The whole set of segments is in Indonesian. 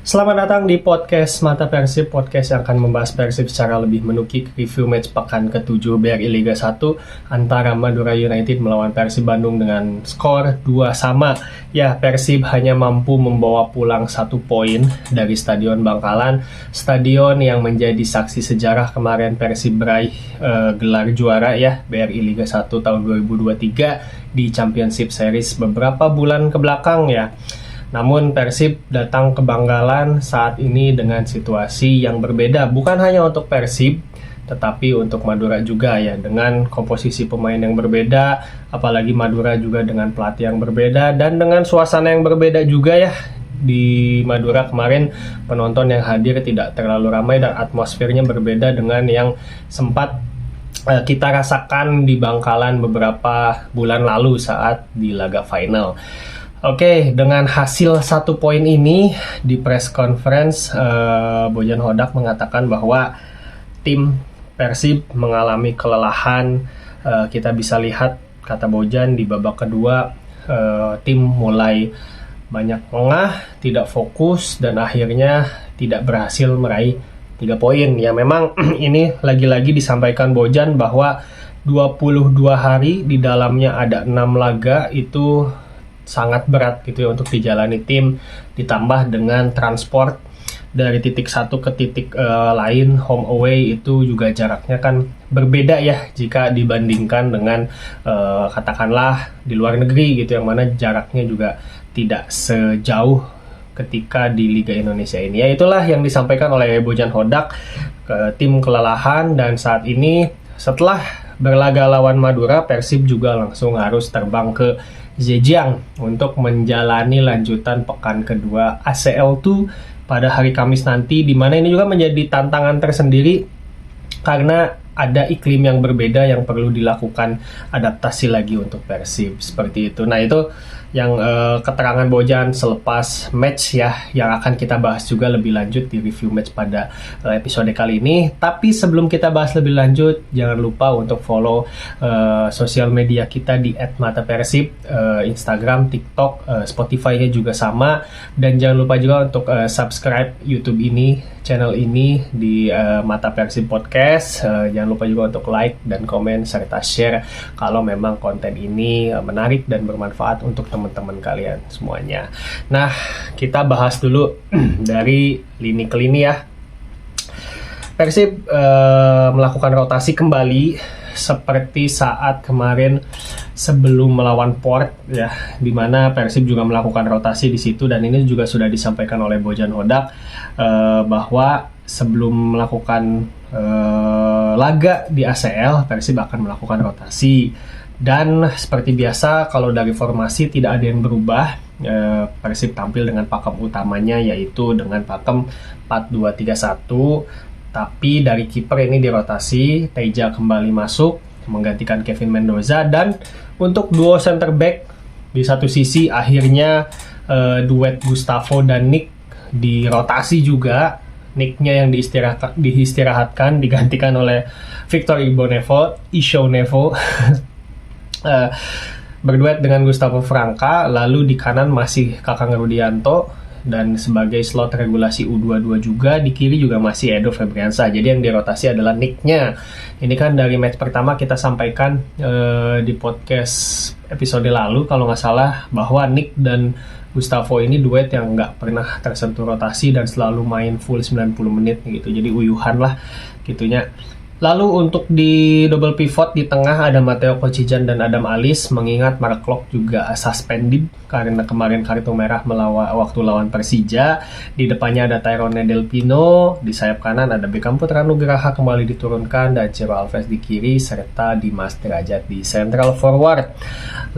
Selamat datang di podcast Mata Persib, podcast yang akan membahas Persib secara lebih menukik. Review match pekan ke-7 BRI Liga 1 antara Madura United melawan Persib Bandung dengan skor 2-2. Ya, Persib hanya mampu membawa pulang 1 poin dari Stadion Bangkalan, stadion yang menjadi saksi sejarah kemarin Persib meraih gelar juara ya BRI Liga 1 tahun 2023 di Championship Series beberapa bulan ke belakang ya. Namun Persib datang ke Bangkalan saat ini dengan situasi yang berbeda, bukan hanya untuk Persib tetapi untuk Madura juga ya, dengan komposisi pemain yang berbeda, apalagi Madura juga dengan pelatih yang berbeda dan dengan suasana yang berbeda juga ya. Di Madura kemarin penonton yang hadir tidak terlalu ramai dan atmosfernya berbeda dengan yang sempat kita rasakan di Bangkalan beberapa bulan lalu saat di laga final. Oke, dengan hasil 1 poin ini di press conference, Bojan Hodak mengatakan bahwa tim Persib mengalami kelelahan. Kita bisa lihat, kata Bojan, di babak kedua tim mulai banyak lengah, tidak fokus, dan akhirnya tidak berhasil meraih 3 poin. Ya memang ini lagi-lagi disampaikan Bojan bahwa 22 hari di dalamnya ada 6 laga itu sangat berat gitu ya untuk dijalani tim, ditambah dengan transport dari titik satu ke titik lain, home away itu juga jaraknya kan berbeda ya jika dibandingkan dengan katakanlah di luar negeri gitu, yang mana jaraknya juga tidak sejauh ketika di Liga Indonesia ini. Ya itulah yang disampaikan oleh Bojan Hodak, tim kelelahan, dan saat ini setelah berlaga lawan Madura, Persib juga langsung harus terbang ke Zhejiang untuk menjalani lanjutan pekan kedua ACL2 pada hari Kamis nanti, di mana ini juga menjadi tantangan tersendiri karena ada iklim yang berbeda yang perlu dilakukan adaptasi lagi untuk Persib, seperti itu. Nah, itu yang keterangan Bojan selepas match ya, yang akan kita bahas juga lebih lanjut di review match pada episode kali ini. Tapi sebelum kita bahas lebih lanjut, jangan lupa untuk follow sosial media kita di @matapersib, Instagram, TikTok, Spotify-nya juga sama, dan jangan lupa juga untuk subscribe YouTube ini, channel ini di Mata Persib Podcast. Jangan lupa juga untuk like dan komen serta share kalau memang konten ini menarik dan bermanfaat untuk teman-teman kalian semuanya. Nah, kita bahas dulu dari lini ke lini ya. Persib melakukan rotasi kembali seperti saat kemarin sebelum melawan Port ya, di mana Persib juga melakukan rotasi di situ, dan ini juga sudah disampaikan oleh Bojan Hodak bahwa sebelum melakukan laga di ACL, Persib akan melakukan rotasi. Dan seperti biasa, kalau dari formasi tidak ada yang berubah. Persib tampil dengan pakem utamanya, yaitu dengan pakem 4-2-3-1. Tapi dari kiper ini dirotasi, Teja kembali masuk menggantikan Kevin Mendoza, dan untuk duo center back di satu sisi akhirnya duet Gustavo dan Nick dirotasi juga. Nicknya yang diistirahatkan digantikan oleh Victor Isho Nevo berduet dengan Gustavo Franca. Lalu di kanan masih Kakang Rudianto, dan sebagai slot regulasi U22 juga di kiri juga masih Edo Febriansa. Jadi yang dirotasi adalah Nicknya. Ini kan dari match pertama kita sampaikan di podcast episode lalu kalau nggak salah, bahwa Nick dan Gustavo ini duet yang nggak pernah tersentuh rotasi dan selalu main full 90 menit gitu. Jadi uyuhan lah gitunya. Lalu untuk di double pivot di tengah ada Matteo Kocijan dan Adam Alis, mengingat Mark Klok juga suspended karena kemarin kartu merah waktu lawan Persija. Di depannya ada Tyrone Del Pino, di sayap kanan ada Beckham Putra Nugraha kembali diturunkan, dan Ciro Alves di kiri, serta Dimas Derajat di central forward.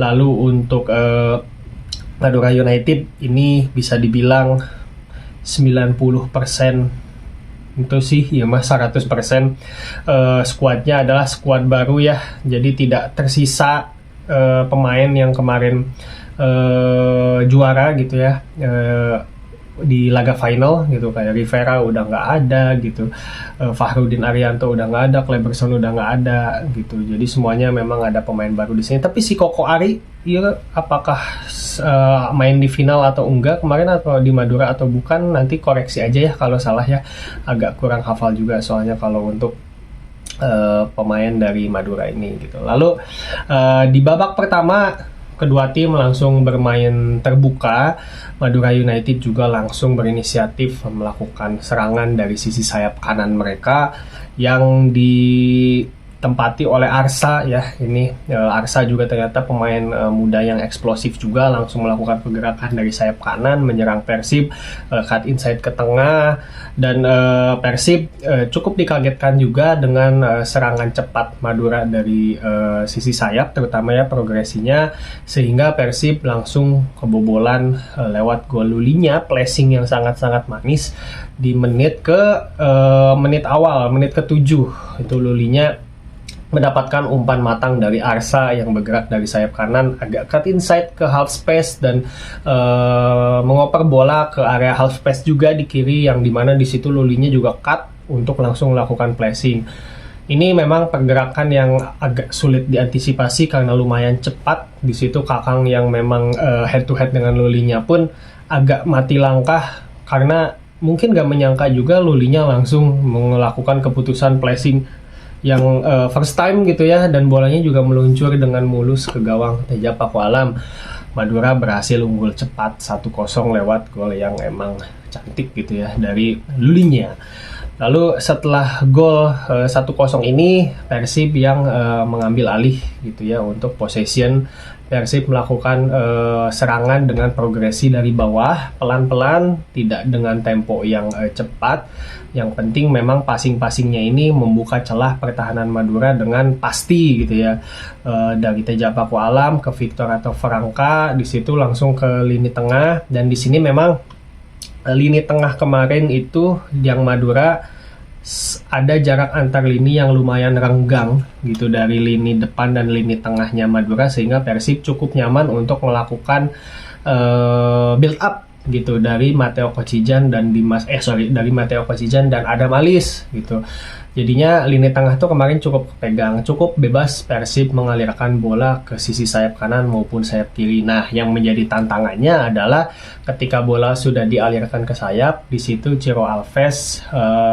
Lalu untuk Madura United ini bisa dibilang 90% itu sih ya mas, 100% skuadnya adalah skuad baru ya, jadi tidak tersisa pemain yang kemarin juara gitu ya, di laga final gitu, kayak Rivera udah nggak ada gitu, Fahrudin Arianto udah nggak ada, Kleberson udah nggak ada gitu. Jadi semuanya memang ada pemain baru di sini. Tapi si Koko Ari apakah main di final atau enggak kemarin, atau di Madura atau bukan, nanti koreksi aja ya kalau salah ya, agak kurang hafal juga soalnya kalau untuk pemain dari Madura ini gitu. Lalu di babak pertama kedua tim langsung bermain terbuka. Madura United juga langsung berinisiatif melakukan serangan dari sisi sayap kanan mereka yang ditempati oleh Arsa ya. Ini Arsa juga ternyata pemain muda yang eksplosif juga, langsung melakukan pergerakan dari sayap kanan menyerang Persib, cut inside ke tengah, dan Persib cukup dikagetkan juga dengan serangan cepat Madura dari sisi sayap terutama ya progresinya, sehingga Persib langsung kebobolan lewat gol Lulinya, placing yang sangat-sangat manis di menit awal, menit ke-7 itu Lulinya mendapatkan umpan matang dari Arsa yang bergerak dari sayap kanan, agak cut inside ke half space dan mengoper bola ke area half space juga di kiri, yang dimana di situ Lulinya juga cut untuk langsung melakukan placing. Ini memang pergerakan yang agak sulit diantisipasi karena lumayan cepat. Di situ Kakang yang memang head to head dengan Lulinya pun agak mati langkah karena mungkin gak menyangka juga Lulinya langsung melakukan keputusan placing yang first time gitu ya, dan bolanya juga meluncur dengan mulus ke gawang Teja Paku Alam. Madura berhasil unggul cepat 1-0 lewat gol yang emang cantik gitu ya dari Lulinya. Lalu setelah gol 1-0 ini Persib yang mengambil alih gitu ya untuk possession. Persib melakukan serangan dengan progresi dari bawah, pelan-pelan, tidak dengan tempo yang cepat. Yang penting memang passing-passingnya ini membuka celah pertahanan Madura dengan pasti gitu ya. Dari Teja Paku Alam ke Victor atau Franka, di situ langsung ke lini tengah, dan di sini memang lini tengah kemarin itu yang Madura ada jarak antar lini yang lumayan renggang gitu dari lini depan dan lini tengahnya Madura, sehingga Persib cukup nyaman untuk melakukan build up gitu dari Matteo Kocijan dan dari Matteo Kocijan dan Adam Alis gitu. Jadinya lini tengah tuh kemarin cukup pegang, cukup bebas Persib mengalirkan bola ke sisi sayap kanan maupun sayap kiri. Nah, yang menjadi tantangannya adalah ketika bola sudah dialirkan ke sayap, di situ Ciro Alves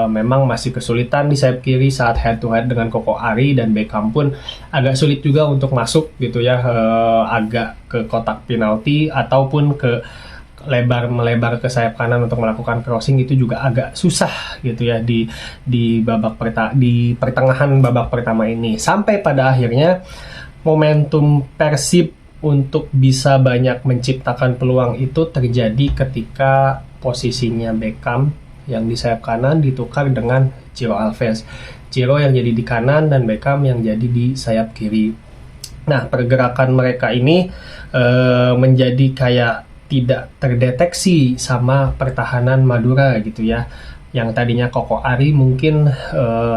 memang masih kesulitan di sayap kiri saat head to head dengan Koko Ari, dan Beckham pun agak sulit juga untuk masuk gitu ya, agak ke kotak penalti ataupun ke melebar ke sayap kanan untuk melakukan crossing, itu juga agak susah gitu ya di pertengahan babak pertama ini. Sampai pada akhirnya momentum Persib untuk bisa banyak menciptakan peluang itu terjadi ketika posisinya Beckham yang di sayap kanan ditukar dengan Ciro Alves. Ciro yang jadi di kanan dan Beckham yang jadi di sayap kiri. Nah, pergerakan mereka ini menjadi kayak tidak terdeteksi sama pertahanan Madura gitu ya. Yang tadinya Koko Ari mungkin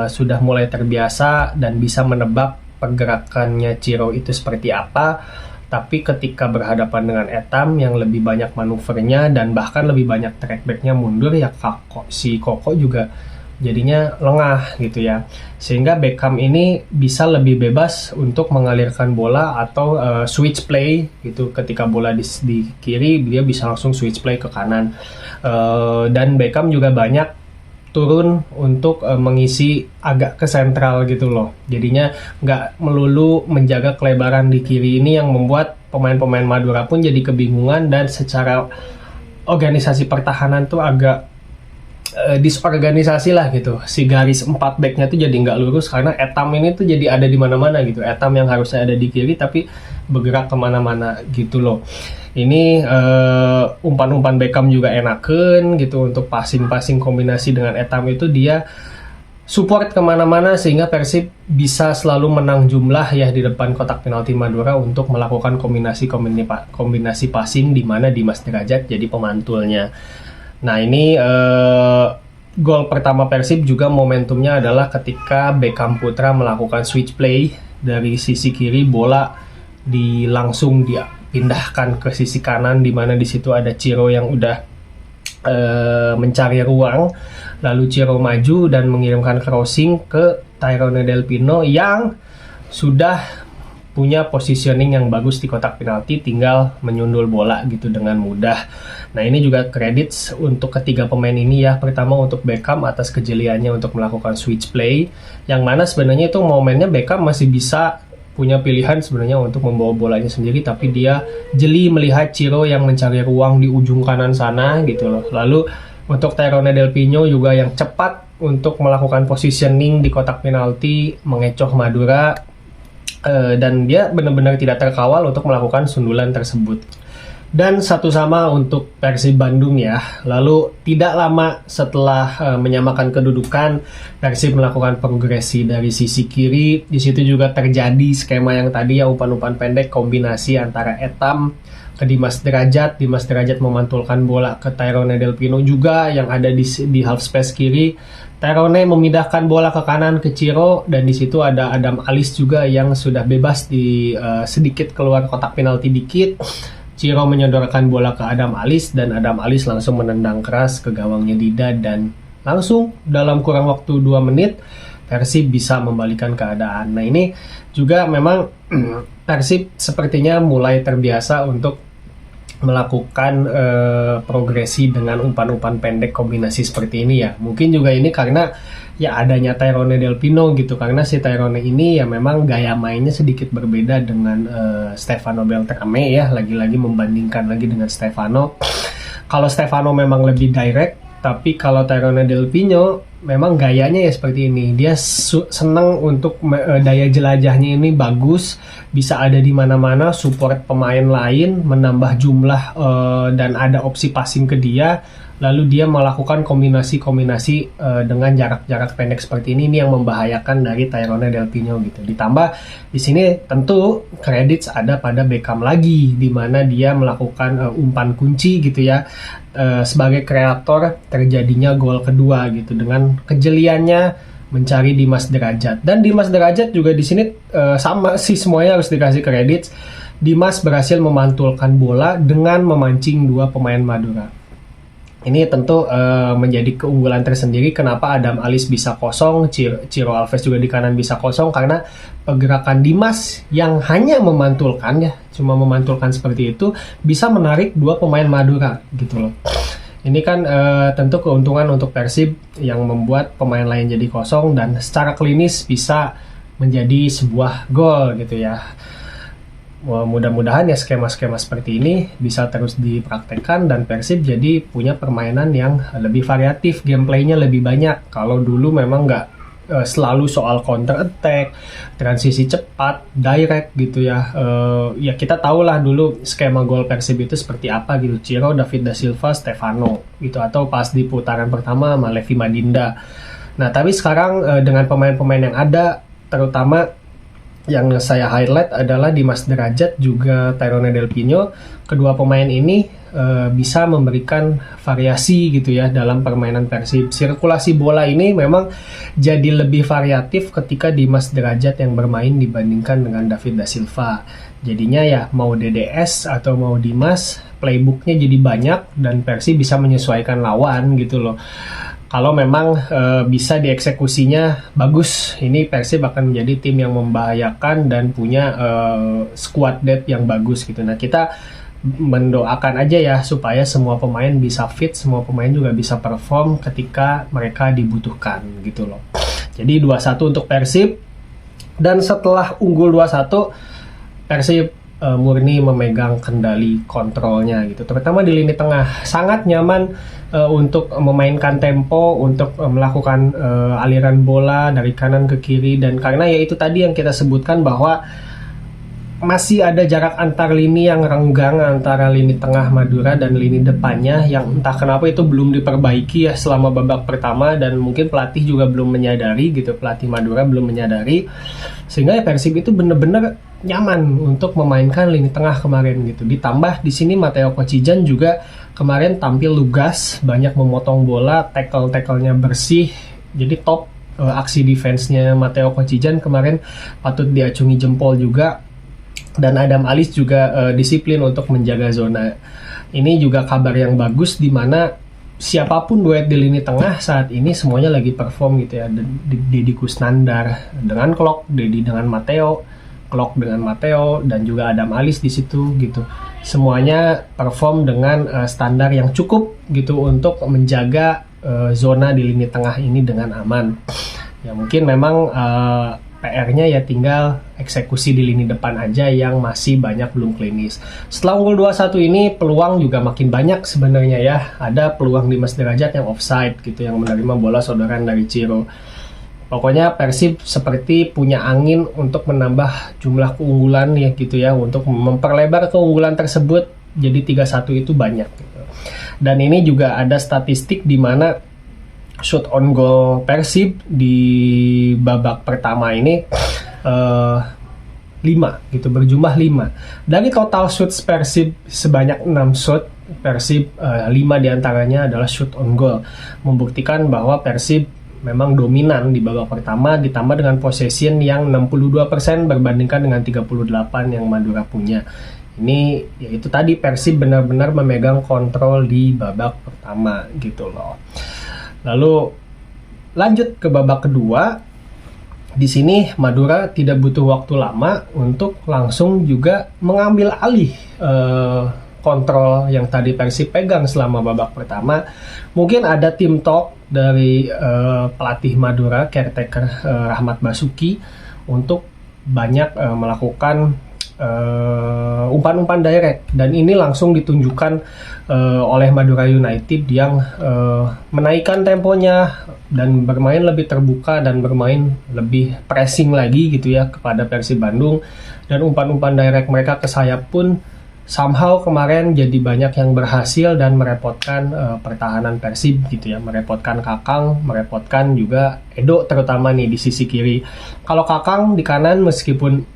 sudah mulai terbiasa dan bisa menebak pergerakannya Ciro itu seperti apa, tapi ketika berhadapan dengan Etam yang lebih banyak manuvernya dan bahkan lebih banyak trackbacknya mundur ya, si Koko juga jadinya lengah gitu ya, sehingga Beckham ini bisa lebih bebas untuk mengalirkan bola atau switch play gitu. Ketika bola di kiri, dia bisa langsung switch play ke kanan, dan Beckham juga banyak turun untuk mengisi agak ke sentral gitu loh. Jadinya nggak melulu menjaga kelebaran di kiri ini yang membuat pemain-pemain Madura pun jadi kebingungan, dan secara organisasi pertahanan tuh agak disorganisasi lah gitu. Si garis 4 backnya tuh jadi nggak lurus karena Etam ini tuh jadi ada di mana-mana gitu. Etam yang harusnya ada di kiri tapi bergerak kemana-mana gitu loh. Ini umpan-umpan Beckham juga enaken gitu untuk passing kombinasi dengan Etam itu, dia support kemana-mana sehingga Persib bisa selalu menang jumlah ya di depan kotak penalti Madura untuk melakukan kombinasi passing, di mana Dimas Derajat jadi pemantulnya. Nah, ini gol pertama Persib juga momentumnya adalah ketika Beckham Putra melakukan switch play dari sisi kiri, bola langsung dipindahkan ke sisi kanan, di mana di situ ada Ciro yang udah mencari ruang, lalu Ciro maju dan mengirimkan crossing ke Tyrone Del Pino yang sudah punya positioning yang bagus di kotak penalti, tinggal menyundul bola gitu dengan mudah. Nah ini juga kredit untuk ketiga pemain ini ya. Pertama untuk Beckham atas kejeliannya untuk melakukan switch play, yang mana sebenarnya itu momennya Beckham masih bisa punya pilihan sebenarnya untuk membawa bolanya sendiri, tapi dia jeli melihat Ciro yang mencari ruang di ujung kanan sana gitu loh. Lalu untuk Tyrone Del Pino juga yang cepat untuk melakukan positioning di kotak penalti, mengecoh Madura, dan dia benar-benar tidak terkawal untuk melakukan sundulan tersebut. Dan satu sama untuk Persib Bandung ya. Lalu tidak lama setelah menyamakan kedudukan, Persib melakukan progresi dari sisi kiri. Di situ juga terjadi skema yang tadi ya, umpan-umpan pendek kombinasi antara Etam ke Dimas Derajat. Dimas Derajat memantulkan bola ke Tyrone Del Pino juga yang ada di half space kiri. Tyrone memindahkan bola ke kanan ke Ciro, dan di situ ada Adam Alis juga yang sudah bebas di sedikit keluar kotak penalti dikit. Ciro menyodorkan bola ke Adam Alis, dan Adam Alis langsung menendang keras ke gawangnya Dida, dan langsung dalam kurang waktu 2 menit Persib bisa membalikan keadaan. Nah ini juga memang Persib sepertinya mulai terbiasa untuk melakukan progresi dengan umpan-umpan pendek kombinasi seperti ini ya. Mungkin juga ini karena ya adanya Tyrone Del Pino gitu, karena si Tyrone ini ya memang gaya mainnya sedikit berbeda dengan Stefano Beltrame ya, lagi-lagi membandingkan lagi dengan Stefano. Kalau Stefano memang lebih direct, tapi kalau Tyrone Del Pino memang gayanya ya seperti ini. Dia senang untuk daya jelajahnya ini bagus, bisa ada di mana-mana, support pemain lain, menambah jumlah dan ada opsi passing ke dia. Lalu dia melakukan kombinasi-kombinasi dengan jarak-jarak pendek seperti ini yang membahayakan dari Tyrone Del Pino gitu. Ditambah di sini tentu kredit ada pada Beckham lagi, di mana dia melakukan umpan kunci gitu ya, sebagai kreator terjadinya gol kedua gitu dengan kejeliannya mencari Dimas Derajat. Dan Dimas Derajat juga di sini sama sih, semuanya harus dikasih kredit. Dimas berhasil memantulkan bola dengan memancing 2 pemain Madura. Ini tentu menjadi keunggulan tersendiri. Kenapa Adam Alis bisa kosong, Ciro Alves juga di kanan bisa kosong, karena pergerakan Dimas yang hanya memantulkan ya, cuma memantulkan seperti itu, bisa menarik 2 pemain Madura gitu loh. Ini kan tentu keuntungan untuk Persib yang membuat pemain lain jadi kosong, dan secara klinis bisa menjadi sebuah gol gitu ya. Mudah-mudahan ya skema-skema seperti ini bisa terus dipraktekkan, dan Persib jadi punya permainan yang lebih variatif, gameplaynya lebih banyak. Kalau dulu memang nggak selalu soal counter attack, transisi cepat, direct gitu ya. Ya kita tahulah dulu skema gol Persib itu seperti apa gitu. Ciro, David da Silva, Stefano gitu, atau pas di putaran pertama sama Levi Madinda. Nah tapi sekarang dengan pemain-pemain yang ada, terutama yang saya highlight adalah Dimas Derajat juga Tyrone Del Pino. Kedua pemain ini bisa memberikan variasi gitu ya dalam permainan Persib. Sirkulasi bola ini memang jadi lebih variatif ketika Dimas Derajat yang bermain dibandingkan dengan David da Silva. Jadinya ya mau DDS atau mau Dimas, playbooknya jadi banyak dan Persib bisa menyesuaikan lawan gitu loh. Kalau memang bisa dieksekusinya bagus, ini Persib akan menjadi tim yang membahayakan dan punya squad depth yang bagus gitu. Nah kita mendoakan aja ya supaya semua pemain bisa fit, semua pemain juga bisa perform ketika mereka dibutuhkan gitu loh. Jadi 2-1 untuk Persib, dan setelah unggul 2-1 Persib murni memegang kendali kontrolnya gitu, terutama di lini tengah. Sangat nyaman untuk memainkan tempo, untuk melakukan aliran bola dari kanan ke kiri, dan karena ya itu tadi yang kita sebutkan bahwa masih ada jarak antar lini yang renggang antara lini tengah Madura dan lini depannya, yang entah kenapa itu belum diperbaiki ya selama babak pertama, dan mungkin pelatih juga belum menyadari gitu, pelatih Madura belum menyadari, sehingga ya Persib itu bener-bener nyaman untuk memainkan lini tengah kemarin gitu. Ditambah di sini Matteo Kocijan juga kemarin tampil lugas, banyak memotong bola, tackle-tacklenya bersih, jadi top. Aksi defense-nya Matteo Kocijan kemarin patut diacungi jempol juga. Dan Adam Alis juga disiplin untuk menjaga zona. Ini juga kabar yang bagus, di mana siapapun duet di lini tengah saat ini semuanya lagi perform gitu ya. Deddy Kusnandar dengan Klok, Deddy dengan Matteo, Klok dengan Matteo dan juga Adam Alis di situ gitu. Semuanya perform dengan standar yang cukup gitu untuk menjaga zona di lini tengah ini dengan aman. Ya mungkin memang PR-nya ya tinggal eksekusi di lini depan aja yang masih banyak belum klinis. Setelah unggul 2-1 ini peluang juga makin banyak sebenarnya ya. Ada peluang Dimas Derajat yang offside gitu, yang menerima bola sodoran dari Ciro. Pokoknya Persib seperti punya angin untuk menambah jumlah keunggulan ya gitu ya, untuk memperlebar keunggulan tersebut jadi 3-1 itu banyak gitu. Dan ini juga ada statistik di mana shoot on goal Persib di babak pertama ini 5 gitu, berjumlah 5. Dari total shoot Persib sebanyak 6 shoot, Persib 5 diantaranya adalah shoot on goal, membuktikan bahwa Persib memang dominan di babak pertama, ditambah dengan possession yang 62% berbandingkan dengan 38 yang Madura punya. Ini yaitu tadi Persib benar-benar memegang kontrol di babak pertama gitu loh. Lalu lanjut ke babak kedua. Di sini Madura tidak butuh waktu lama untuk langsung juga mengambil alih kontrol yang tadi Persib pegang selama babak pertama. Mungkin ada tim talk dari pelatih Madura, caretaker Rahmat Basuki, untuk banyak melakukan umpan-umpan direct, dan ini langsung ditunjukkan oleh Madura United yang menaikkan temponya dan bermain lebih terbuka dan bermain lebih pressing lagi gitu ya kepada Persib Bandung, dan umpan-umpan direct mereka ke sayap pun somehow kemarin jadi banyak yang berhasil dan merepotkan pertahanan Persib gitu ya, merepotkan Kakang, merepotkan juga Edo terutama nih di sisi kiri. Kalau Kakang di kanan meskipun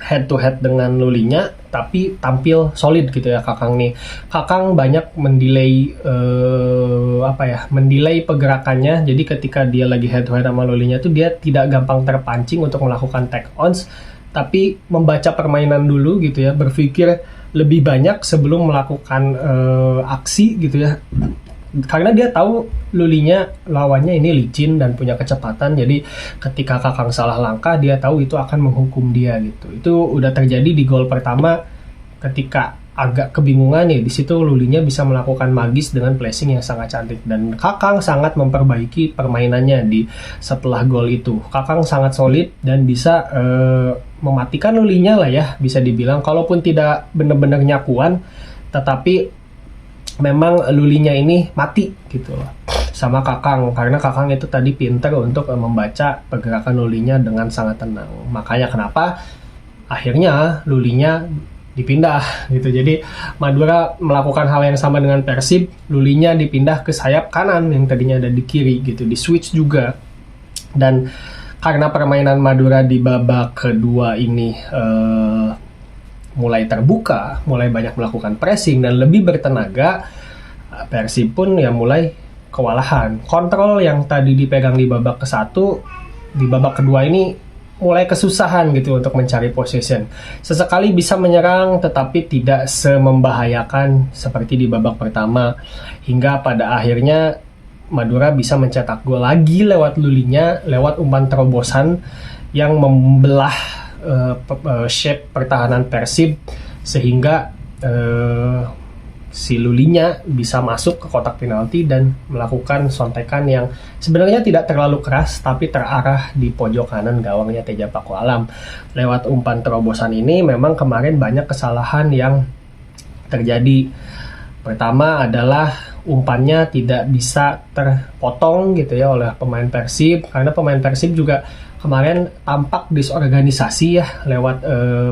head to head dengan Lulinya, tapi tampil solid gitu ya Kakang nih. Kakang banyak mendelay mendelay pergerakannya. Jadi ketika dia lagi head to head sama Lulinya tuh dia tidak gampang terpancing untuk melakukan take ons, tapi membaca permainan dulu gitu ya, berpikir lebih banyak sebelum melakukan aksi gitu ya. Karena dia tahu Lulinya lawannya ini licin dan punya kecepatan, jadi ketika Kakang salah langkah dia tahu itu akan menghukum dia gitu. Itu udah terjadi di gol pertama ketika agak kebingungan ya, di situ Lulinya bisa melakukan magis dengan placing yang sangat cantik, dan Kakang sangat memperbaiki permainannya di setelah gol itu. Kakang sangat solid dan bisa mematikan Lulinya lah ya, bisa dibilang, kalaupun tidak benar-benar nyakuan, tetapi memang Lulinya ini mati gitu loh sama Kakang, karena Kakang itu tadi pinter untuk membaca pergerakan Lulinya dengan sangat tenang. Makanya kenapa akhirnya Lulinya dipindah gitu. Jadi Madura melakukan hal yang sama dengan Persib, Lulinya dipindah ke sayap kanan yang tadinya ada di kiri gitu, di switch juga. Dan karena permainan Madura di babak kedua ini mulai terbuka, mulai banyak melakukan pressing dan lebih bertenaga, Persib pun ya mulai kewalahan. Kontrol yang tadi dipegang di babak ke-1, di babak kedua ini mulai kesusahan gitu untuk mencari possession. Sesekali bisa menyerang tetapi tidak semembahayakan seperti di babak pertama, hingga pada akhirnya Madura bisa mencetak gol lagi lewat Lulinya, lewat umpan terobosan yang membelah shape pertahanan Persib, sehingga si Lulinya bisa masuk ke kotak penalti dan melakukan sontekan yang sebenarnya tidak terlalu keras tapi terarah di pojok kanan gawangnya Teja Paku Alam. Lewat umpan terobosan ini memang kemarin banyak kesalahan yang terjadi. Pertama adalah umpannya tidak bisa terpotong gitu ya oleh pemain Persib, karena pemain Persib juga kemarin tampak disorganisasi ya lewat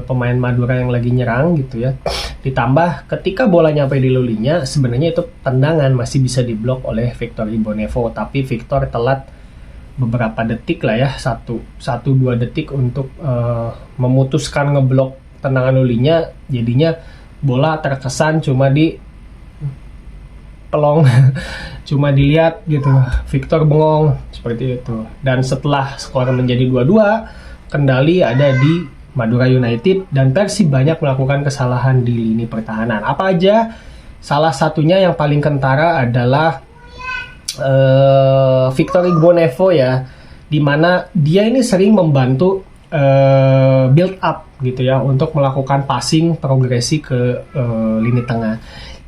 pemain Madura yang lagi nyerang gitu ya. Ditambah ketika bola nyampe di Lulinya, sebenarnya itu tendangan masih bisa diblok oleh Victor Ibonevo, tapi Victor telat beberapa detik lah ya, 1-2 detik untuk memutuskan ngeblok tendangan Lulinya. Jadinya bola terkesan cuma di pelong cuma dilihat gitu, Victor bengong seperti itu. Dan setelah skor menjadi 2-2, kendali ada di Madura United dan Persib banyak melakukan kesalahan di lini pertahanan. Apa aja? Salah satunya yang paling kentara adalah Victor Ibonevo ya, dimana dia ini sering membantu build up gitu ya untuk melakukan passing progresi ke lini tengah.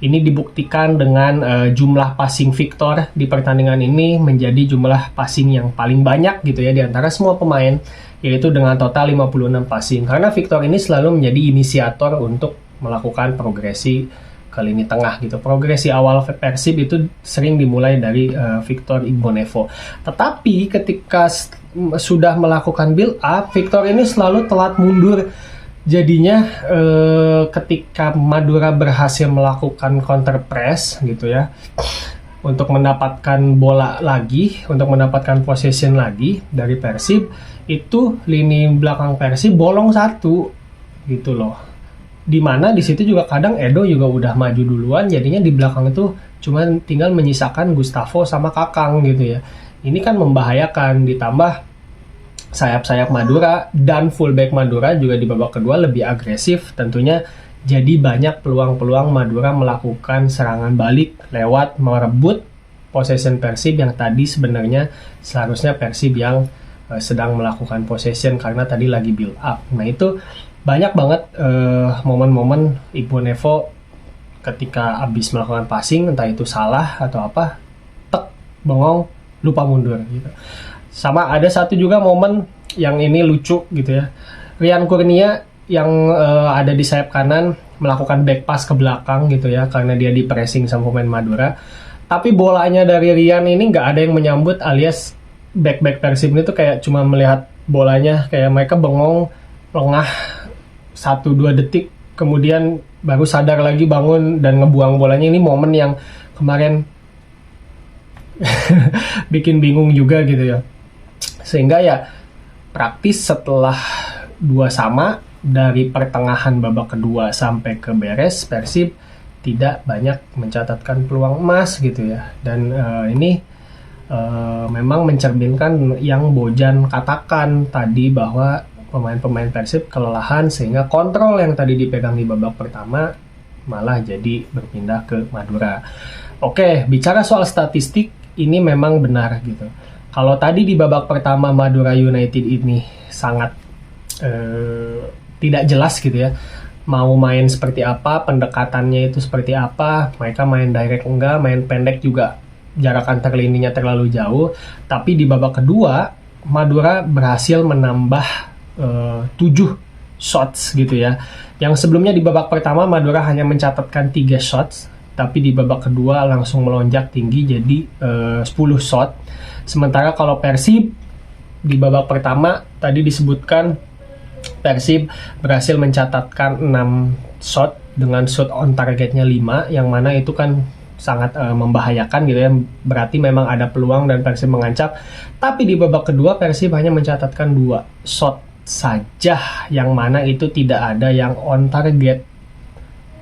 Ini dibuktikan dengan jumlah passing Victor di pertandingan ini menjadi jumlah passing yang paling banyak gitu ya di antara semua pemain, yaitu dengan total 56 passing. Karena Victor ini selalu menjadi inisiator untuk melakukan progresi ke lini tengah gitu. Progresi awal Persib itu sering dimulai dari Victor Igbonevo. Tetapi ketika sudah melakukan build up, Victor ini selalu telat mundur. Jadinya ketika Madura berhasil melakukan counter press gitu ya untuk mendapatkan bola lagi, untuk mendapatkan possession lagi dari Persib, itu lini belakang Persib bolong satu gitu loh. Dimana di situ juga kadang Edo juga udah maju duluan, jadinya di belakang itu cuma tinggal menyisakan Gustavo sama Kakang gitu ya. Ini kan membahayakan, ditambah sayap-sayap Madura dan fullback Madura juga di babak kedua lebih agresif tentunya, jadi banyak peluang-peluang Madura melakukan serangan balik lewat merebut possession Persib yang tadi sebenarnya seharusnya Persib yang sedang melakukan possession karena tadi lagi build up. Nah itu banyak banget momen-momen Igbonevo ketika habis melakukan passing, entah itu salah atau apa, tek, bengong, lupa mundur gitu. Sama ada satu juga momen yang ini lucu gitu ya. Rian Kurnia yang ada di sayap kanan melakukan back pass ke belakang gitu ya karena dia di pressing sama pemain Madura. Tapi bolanya dari Rian ini nggak ada yang menyambut, alias back Persib ini tuh kayak cuma melihat bolanya, kayak mereka bengong, lengah 1-2 detik kemudian baru sadar lagi bangun dan ngebuang bolanya. Ini momen yang kemarin bikin bingung juga gitu ya. Sehingga ya praktis setelah 2-2 dari pertengahan babak kedua sampai ke beres, Persib tidak banyak mencatatkan peluang emas gitu ya. Dan ini memang mencerminkan yang Bojan katakan tadi, bahwa pemain-pemain Persib kelelahan sehingga kontrol yang tadi dipegang di babak pertama malah jadi berpindah ke Madura. Oke, bicara soal statistik ini memang benar gitu. Kalau tadi di babak pertama Madura United ini sangat tidak jelas gitu ya, mau main seperti apa, pendekatannya itu seperti apa, mereka main direct enggak, main pendek juga, jarak antar lininya terlalu jauh. Tapi di babak kedua Madura berhasil menambah 7 shots gitu ya. Yang sebelumnya di babak pertama Madura hanya mencatatkan 3 shots, tapi di babak kedua langsung melonjak tinggi jadi 10 shot. Sementara kalau Persib di babak pertama tadi disebutkan Persib berhasil mencatatkan 6 shot dengan shot on targetnya 5, yang mana itu kan sangat membahayakan gitu ya. Berarti memang ada peluang dan Persib mengancam. Tapi di babak kedua Persib hanya mencatatkan 2 shot saja, yang mana itu tidak ada yang on target.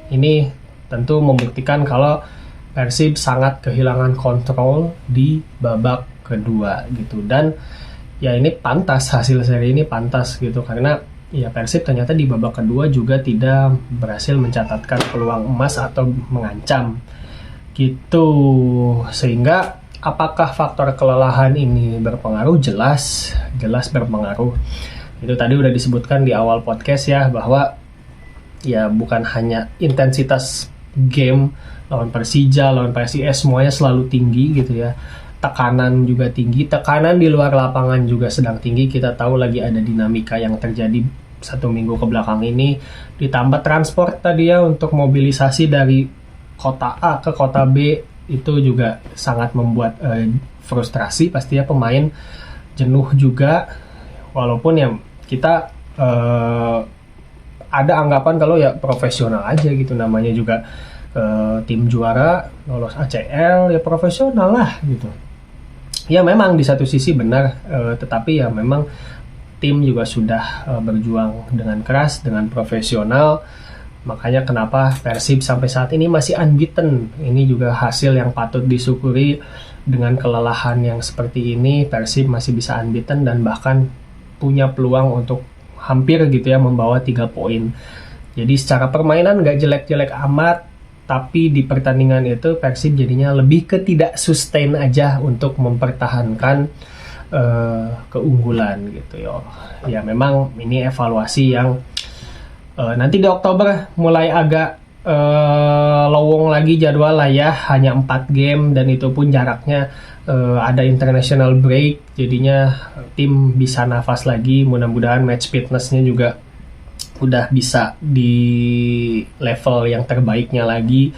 Ini tentu membuktikan kalau Persib sangat kehilangan kontrol di babak kedua gitu. Dan ya ini pantas, hasil seri ini pantas gitu, karena ya Persib ternyata di babak kedua juga tidak berhasil mencatatkan peluang emas atau mengancam gitu. Sehingga apakah faktor kelelahan ini berpengaruh? Jelas berpengaruh. Itu tadi udah disebutkan di awal podcast ya, bahwa ya bukan hanya intensitas game lawan Persija, lawan PSIS semuanya selalu tinggi gitu ya. Tekanan juga tinggi, tekanan di luar lapangan juga sedang tinggi. Kita tahu lagi ada dinamika yang terjadi 1 minggu ke belakang ini, ditambah transport tadi ya untuk mobilisasi dari kota A ke kota B, itu juga sangat membuat frustrasi pastinya pemain, jenuh juga. Walaupun ya kita ada anggapan kalau ya profesional aja gitu, namanya juga tim juara lolos ACL ya profesional lah gitu. Ya memang di satu sisi benar, tetapi ya memang tim juga sudah berjuang dengan keras, dengan profesional. Makanya kenapa Persib sampai saat ini masih unbeaten. Ini juga hasil yang patut disyukuri. Dengan kelelahan yang seperti ini, Persib masih bisa unbeaten dan bahkan punya peluang untuk hampir gitu ya membawa 3 poin. Jadi secara permainan nggak jelek-jelek amat, tapi di pertandingan itu Persib jadinya lebih ke tidak sustain aja untuk mempertahankan keunggulan gitu ya. Ya memang ini evaluasi yang Nanti di Oktober mulai agak lowong lagi jadwal lah ya, hanya 4 game dan itu pun jaraknya ada international break, jadinya tim bisa nafas lagi. Mudah-mudahan match fitnessnya juga udah bisa di level yang terbaiknya lagi,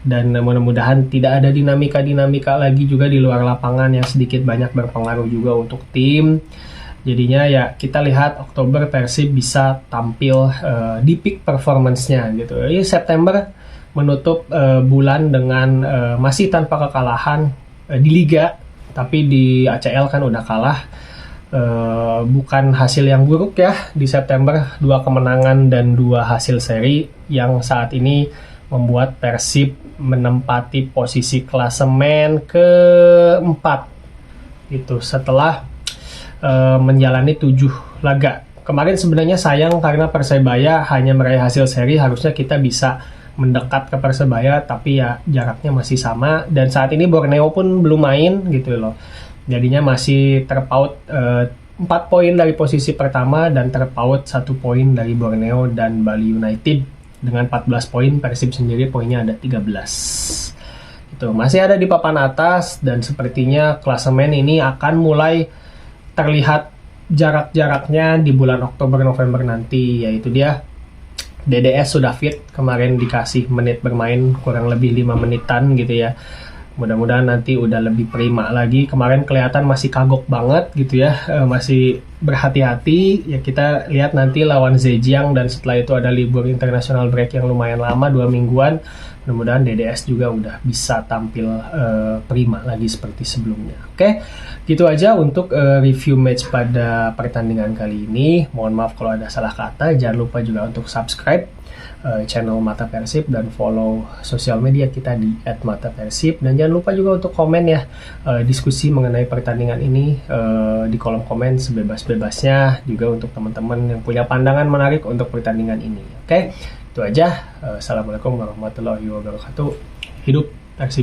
dan mudah-mudahan tidak ada dinamika-dinamika lagi juga di luar lapangan yang sedikit banyak berpengaruh juga untuk tim. Jadinya ya kita lihat Oktober Persib bisa tampil di peak performance-nya gitu. Ini September menutup bulan dengan masih tanpa kekalahan di Liga, tapi di ACL kan udah kalah. Bukan hasil yang buruk ya di September, 2 kemenangan dan 2 hasil seri yang saat ini membuat Persib menempati posisi klasemen keempat itu setelah menjalani 7 laga. Kemarin sebenarnya sayang karena Persebaya hanya meraih hasil seri, harusnya kita bisa mendekat ke Persebaya, tapi ya jaraknya masih sama, dan saat ini Borneo pun belum main gitu loh. Jadinya masih terpaut 4 poin dari posisi pertama dan terpaut 1 poin dari Borneo dan Bali United. Dengan 14 poin, Persib sendiri poinnya ada 13. Itu masih ada di papan atas, dan sepertinya klasemen ini akan mulai terlihat jarak-jaraknya di bulan Oktober-November nanti, yaitu dia DDS sudah fit, kemarin dikasih menit bermain kurang lebih 5 menitan gitu ya. Mudah-mudahan nanti udah lebih prima lagi. Kemarin kelihatan masih kagok banget gitu ya, masih berhati-hati ya. Kita lihat nanti lawan Zhejiang, dan setelah itu ada libur international break yang lumayan lama, 2 mingguan. Mudah-mudahan DDS juga udah bisa tampil prima lagi seperti sebelumnya. Oke, gitu aja untuk review match pada pertandingan kali ini. Mohon maaf kalau ada salah kata. Jangan lupa juga untuk subscribe channel Mata Persib dan follow sosial media kita di @matapersib, dan jangan lupa juga untuk komen ya, diskusi mengenai pertandingan ini di kolom komen sebebas-bebasnya, juga untuk teman-teman yang punya pandangan menarik untuk pertandingan ini. Oke, itu aja. Assalamualaikum warahmatullahi wabarakatuh. Hidup Persib.